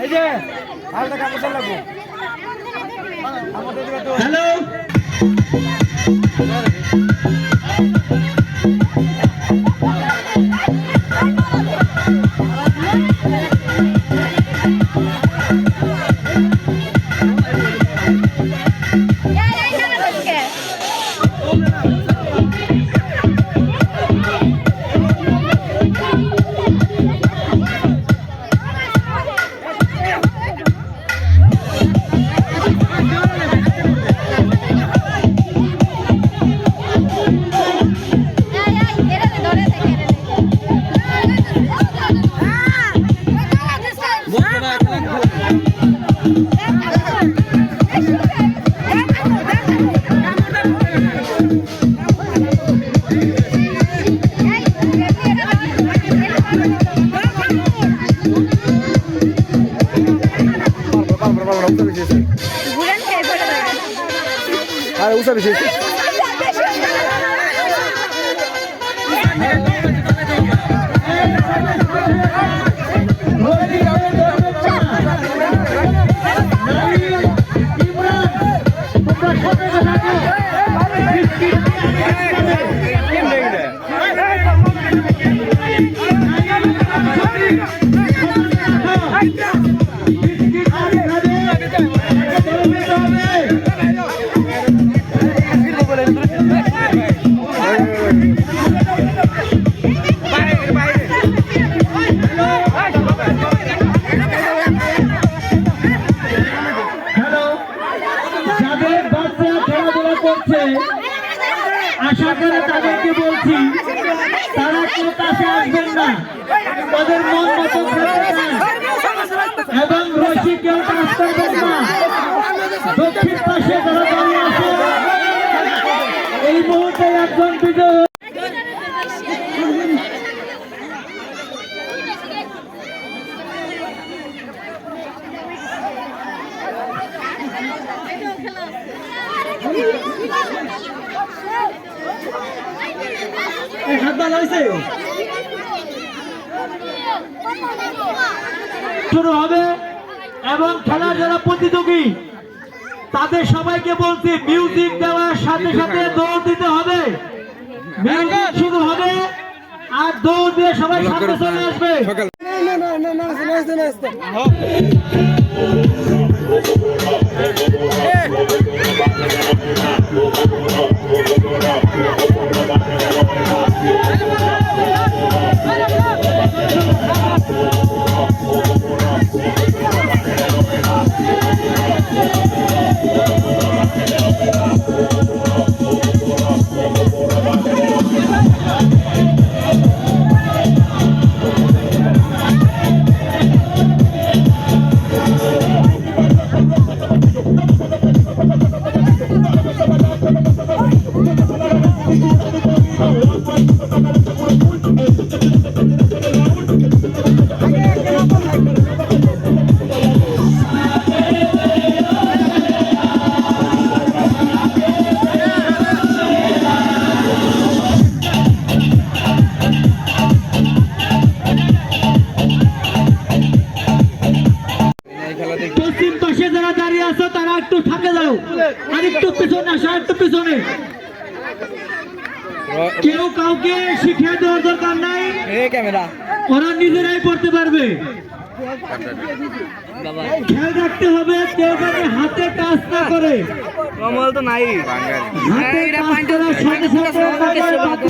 এই যে হালকা কাপড় লাগবো আমাদের দিকে তো হ্যালো আর উসা বেশি আশা করে তাদেরকে বলছি তারা কেউ কাছে আসবেন না, তাদের মন মতো এবং রশি কেউ কাজ করবেন না। দক্ষিণ পাশে যারা দাঁড়িয়ে আছে এই মুহূর্তে একজন বিজয় শুরু হবে এবং খেলার যারা প্রতিযোগী তাদের সবাইকে বলছি মিউজিক দেওয়ার সাথে সাথে দৌড় দিতে হবে। মিউজিক শুরু হবে আর দৌড় দিয়ে সবাই সামনে চলে আসবে। পশ্চিম পাশে যারা দাঁড়িয়ে আছো তারা একটু থাকে যাও, আর একটু পিছনে আসো, একটু পিছনে। কেউ কাউকে শিখিয়ে দেওয়ার দরকার নাই, ওরা নিজেরাই পড়তে পারবে। খেয়াল রাখতে হবে কেউ যাতে হাতে কাজ না করে। হাতে কাজ করার সাথে সাথে